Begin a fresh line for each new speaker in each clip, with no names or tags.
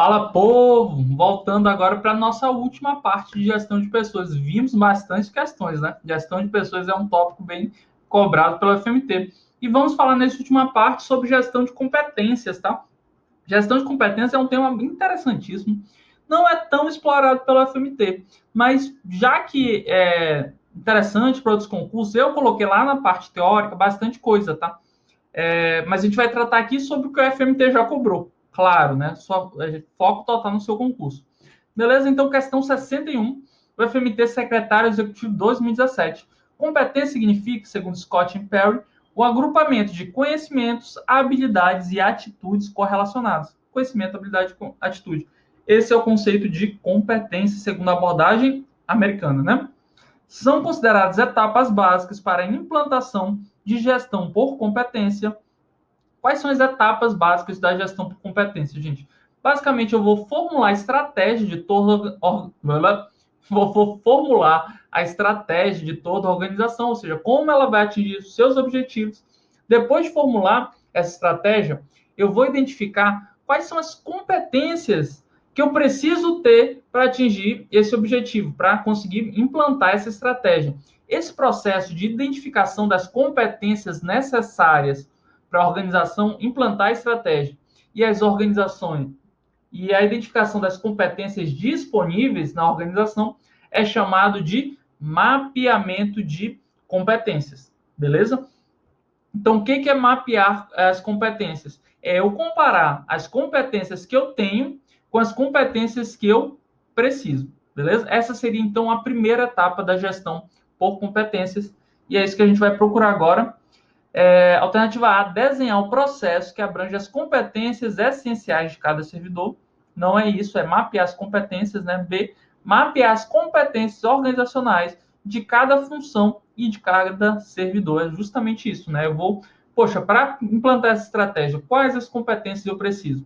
Fala, povo! Voltando agora para a nossa última parte de gestão de pessoas. Vimos bastante questões, né? Gestão de pessoas é um tópico bem cobrado pela FMT. E vamos falar nessa última parte sobre gestão de competências, tá? Gestão de competências é um tema interessantíssimo. Não é tão explorado pela FMT, mas já que é interessante para outros concursos, eu coloquei lá na parte teórica bastante coisa, tá? Mas a gente vai tratar aqui sobre o que o FMT já cobrou. Claro, né? Só foco total no seu concurso. Beleza? Então, questão 61, o FMT Secretário Executivo 2017. Competência significa, segundo Scott e Perry, o agrupamento de conhecimentos, habilidades e atitudes correlacionadas. Conhecimento, habilidade e atitude. Esse é o conceito de competência, segundo a abordagem americana, né? São consideradas etapas básicas para a implantação de gestão por competência. Quais são as etapas básicas da gestão por competência, gente? Basicamente, eu vou formular a estratégia de toda vou formular a estratégia de toda a organização, ou seja, como ela vai atingir os seus objetivos. Depois de formular essa estratégia, eu vou identificar quais são as competências que eu preciso ter para atingir esse objetivo, para conseguir implantar essa estratégia. Esse processo de identificação das competências necessárias para a organização implantar a estratégia e as organizações e a identificação das competências disponíveis na organização é chamado de mapeamento de competências, beleza? Então, o que é mapear as competências? É eu comparar as competências que eu tenho com as competências que eu preciso, beleza? Essa seria, então, a primeira etapa da gestão por competências, e é isso que a gente vai procurar agora. Alternativa A, desenhar o processo que abrange as competências essenciais de cada servidor. Não é isso, é mapear as competências, né? B, mapear as competências organizacionais de cada função e de cada servidor. É justamente isso, né? Eu vou, para implantar essa estratégia, quais as competências eu preciso?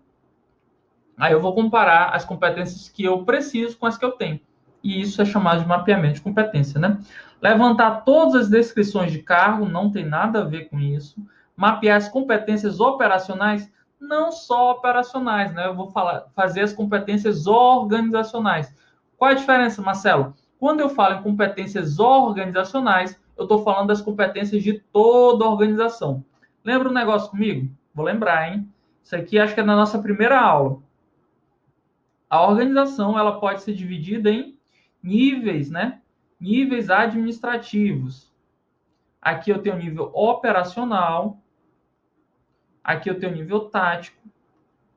Aí eu vou comparar as competências que eu preciso com as que eu tenho. E isso é chamado de mapeamento de competência, né? Levantar todas as descrições de cargo não tem nada a ver com isso. Mapear as competências operacionais, não só operacionais, né? Eu vou fazer as competências organizacionais. Qual a diferença, Marcelo? Quando eu falo em competências organizacionais, eu estou falando das competências de toda a organização. Lembra um negócio comigo? Vou lembrar, hein? Isso aqui acho que é na nossa primeira aula. A organização ela pode ser dividida em níveis, né? Níveis administrativos. Aqui eu tenho o nível operacional, aqui eu tenho o nível tático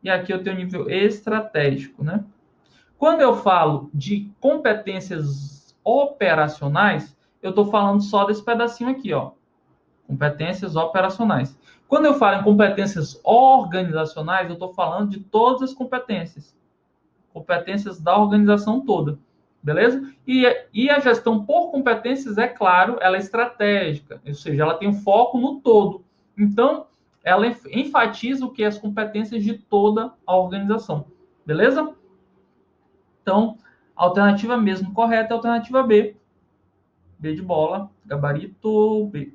e aqui eu tenho o nível estratégico, né? Quando eu falo de competências operacionais, eu estou falando só desse pedacinho aqui, ó. Competências operacionais. Quando eu falo em competências organizacionais, eu estou falando de todas as competências. Competências da organização toda, beleza? E a gestão por competências, é claro, ela é estratégica, ou seja, ela tem um foco no todo. Então, ela enfatiza o que é as competências de toda a organização, beleza? Então, a alternativa mesmo correta é a alternativa B. B de bola, gabarito B.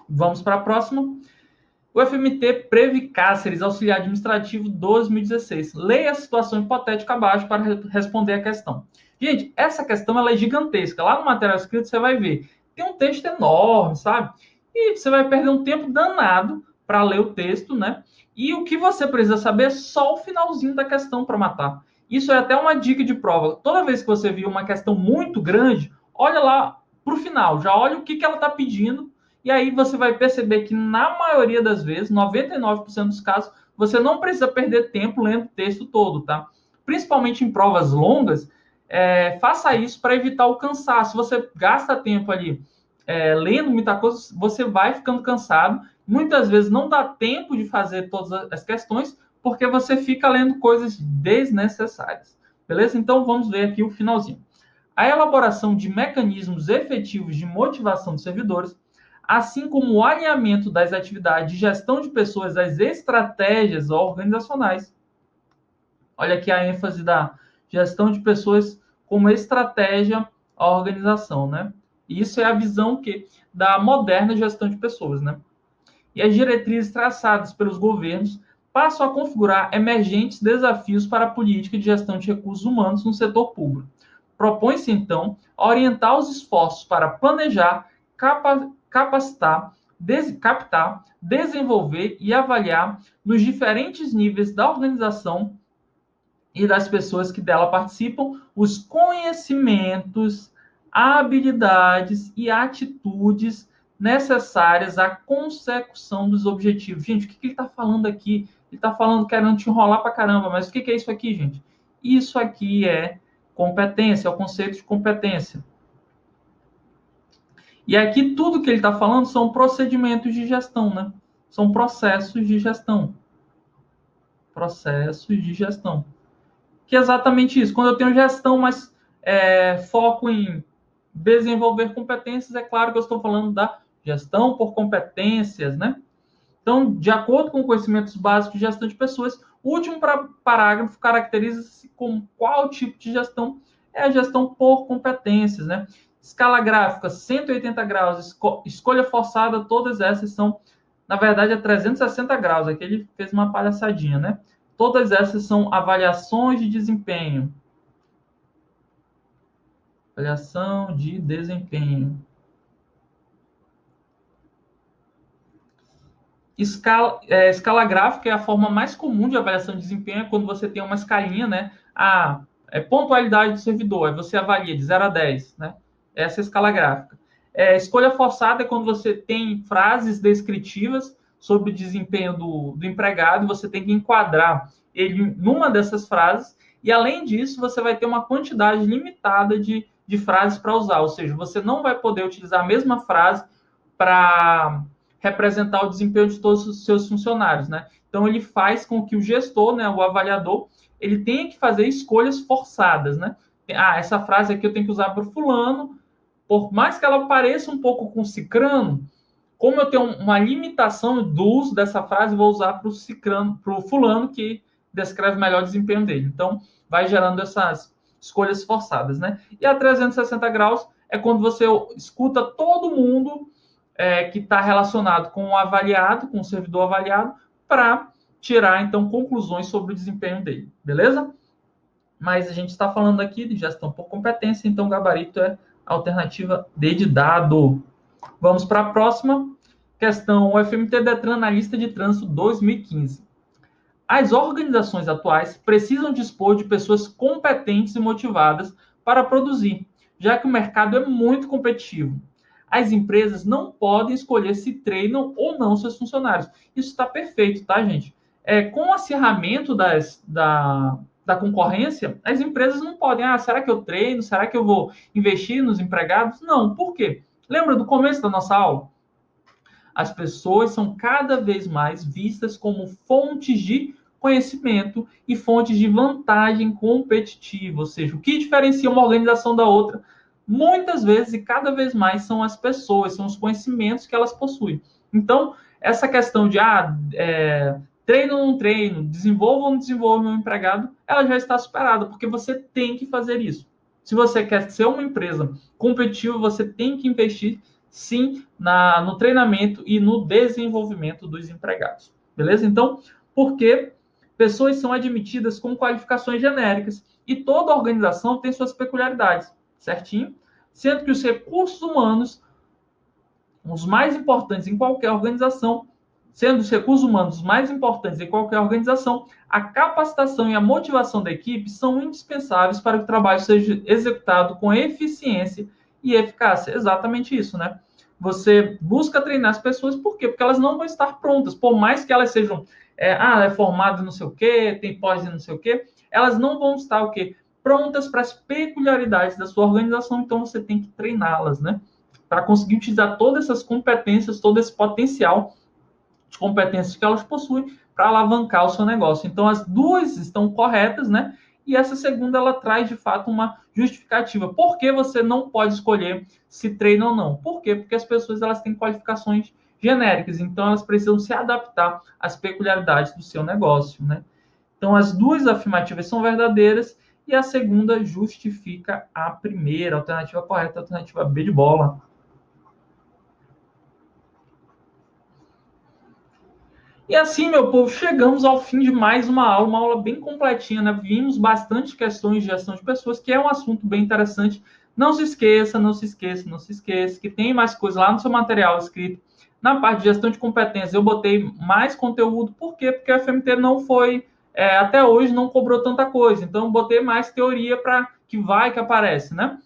Vamos para a próxima. O FMT Previcáceres, auxiliar administrativo 2016. Leia a situação hipotética abaixo para responder a questão. Gente, essa questão ela é gigantesca. Lá no material escrito você vai ver. Tem um texto enorme, sabe? E você vai perder um tempo danado para ler o texto, né? E o que você precisa saber é só o finalzinho da questão para matar. Isso é até uma dica de prova. Toda vez que você viu uma questão muito grande, olha lá para o final. Já olha o que ela está pedindo e aí você vai perceber que, na maioria das vezes, 99% dos casos, você não precisa perder tempo lendo o texto todo, tá? Principalmente em provas longas, faça isso para evitar o cansaço. Se você gasta tempo ali lendo muita coisa, você vai ficando cansado. Muitas vezes não dá tempo de fazer todas as questões, porque você fica lendo coisas desnecessárias. Beleza? Então, vamos ver aqui o finalzinho. A elaboração de mecanismos efetivos de motivação dos servidores, assim como o alinhamento das atividades de gestão de pessoas às estratégias organizacionais. Olha aqui a ênfase da gestão de pessoas como estratégia à organização, né? Isso é a visão da moderna gestão de pessoas, né? e as diretrizes traçadas pelos governos passam a configurar emergentes desafios para a política de gestão de recursos humanos no setor público. Propõe-se, então, orientar os esforços para planejar, capacitar, captar, desenvolver e avaliar nos diferentes níveis da organização e das pessoas que dela participam os conhecimentos, habilidades e atitudes necessárias à consecução dos objetivos. Gente, o que ele está falando aqui? Ele está falando querendo te enrolar para caramba, mas o que é isso aqui, gente? Isso aqui é competência, é o conceito de competência. E aqui tudo que ele está falando são procedimentos de gestão, né? São processos de gestão. Processos de gestão. Que é exatamente isso. Quando eu tenho gestão, mas foco em desenvolver competências, é claro que eu estou falando da gestão por competências, né? Então, de acordo com conhecimentos básicos de gestão de pessoas, o último parágrafo caracteriza-se como qual tipo de gestão é a gestão por competências, né? Escala gráfica, 180 graus, escolha forçada, todas essas são, na verdade, é 360 graus. Aqui ele fez uma palhaçadinha, né? Todas essas são avaliações de desempenho. Avaliação de desempenho. Escala gráfica é a forma mais comum de avaliação de desempenho, é quando você tem uma escalinha, né? Pontualidade do servidor, aí você avalia de 0 a 10, né? Essa é a escala gráfica. Escolha forçada é quando você tem frases descritivas sobre o desempenho do empregado e você tem que enquadrar ele numa dessas frases, e além disso, você vai ter uma quantidade limitada de frases para usar, ou seja, você não vai poder utilizar a mesma frase para representar o desempenho de todos os seus funcionários, né? Então ele faz com que o gestor, né, o avaliador, ele tenha que fazer escolhas forçadas, né? Essa frase aqui eu tenho que usar para o fulano, por mais que ela pareça um pouco com cicrano, como eu tenho uma limitação do uso dessa frase, vou usar para o cicrano, para o fulano que descreve melhor o desempenho dele. Então, vai gerando essas escolhas forçadas, né? E a 360 graus é quando você escuta todo mundo que está relacionado com o avaliado, com o servidor avaliado, para tirar, então, conclusões sobre o desempenho dele, beleza? Mas a gente está falando aqui de gestão por competência, então gabarito é a alternativa D de dado. Vamos para a próxima questão. O FMT Detran na lista de trânsito 2015. As organizações atuais precisam dispor de pessoas competentes e motivadas para produzir, já que o mercado é muito competitivo. As empresas não podem escolher se treinam ou não seus funcionários. Isso está perfeito, tá, gente? Com o acirramento da concorrência, as empresas não podem. Será que eu treino? Será que eu vou investir nos empregados? Não. Por quê? Lembra do começo da nossa aula? As pessoas são cada vez mais vistas como fontes de conhecimento e fontes de vantagem competitiva, ou seja, o que diferencia uma organização da outra, muitas vezes e cada vez mais são as pessoas, são os conhecimentos que elas possuem. Então, essa questão de treino ou não treino, desenvolva ou não desenvolva meu empregado, ela já está superada, porque você tem que fazer isso. Se você quer ser uma empresa competitiva, você tem que investir sim no treinamento e no desenvolvimento dos empregados. Beleza? Então, porque pessoas são admitidas com qualificações genéricas e toda organização tem suas peculiaridades, certinho? Sendo que os recursos humanos, os mais importantes em qualquer organização, sendo os recursos humanos os mais importantes em qualquer organização, a capacitação e a motivação da equipe são indispensáveis para que o trabalho seja executado com eficiência e eficácia. Exatamente isso, né? Você busca treinar as pessoas, por quê? Porque elas não vão estar prontas, por mais que elas sejam formada não sei o quê, tem pós e não sei o quê, elas não vão estar o quê? Prontas para as peculiaridades da sua organização, então você tem que treiná-las, né? Para conseguir utilizar todas essas competências, todo esse potencial de competências que elas possuem para alavancar o seu negócio. Então, as duas estão corretas, né? E essa segunda, ela traz, de fato, uma justificativa. Por que você não pode escolher se treina ou não? Por quê? Porque as pessoas elas têm qualificações genéricas, então elas precisam se adaptar às peculiaridades do seu negócio, né? Então, as duas afirmativas são verdadeiras e a segunda justifica a primeira. A alternativa correta é a alternativa B de bola. E assim, meu povo, chegamos ao fim de mais uma aula bem completinha, né? Vimos bastante questões de gestão de pessoas, que é um assunto bem interessante. Não se esqueça, não se esqueça, não se esqueça, que tem mais coisa lá no seu material escrito. Na parte de gestão de competências, eu botei mais conteúdo. Por quê? Porque a FMT não foi, até hoje, não cobrou tanta coisa. Então, eu botei mais teoria para que vai que aparece, né?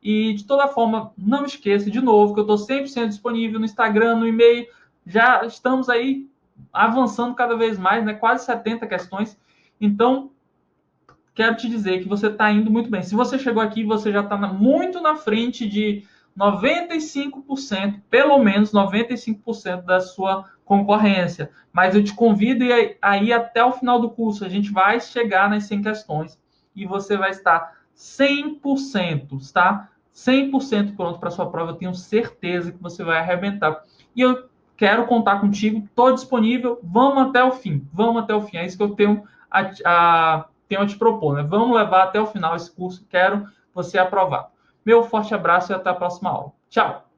E, de toda forma, não esqueça, de novo, que eu estou 100% disponível no Instagram, no e-mail. Já estamos aí avançando cada vez mais, né? Quase 70 questões. Então, quero te dizer que você está indo muito bem. Se você chegou aqui, você já está muito na frente de 95%, pelo menos 95% da sua concorrência. Mas eu te convido a ir até o final do curso. A gente vai chegar nas 100 questões e você vai estar 100%, tá? 100% pronto para a sua prova. Eu tenho certeza que você vai arrebentar. E eu quero contar contigo. Estou disponível. Vamos até o fim. Vamos até o fim. É isso que eu tenho a te propor, né? Vamos levar até o final esse curso. Quero você aprovar. Meu forte abraço e até a próxima aula. Tchau!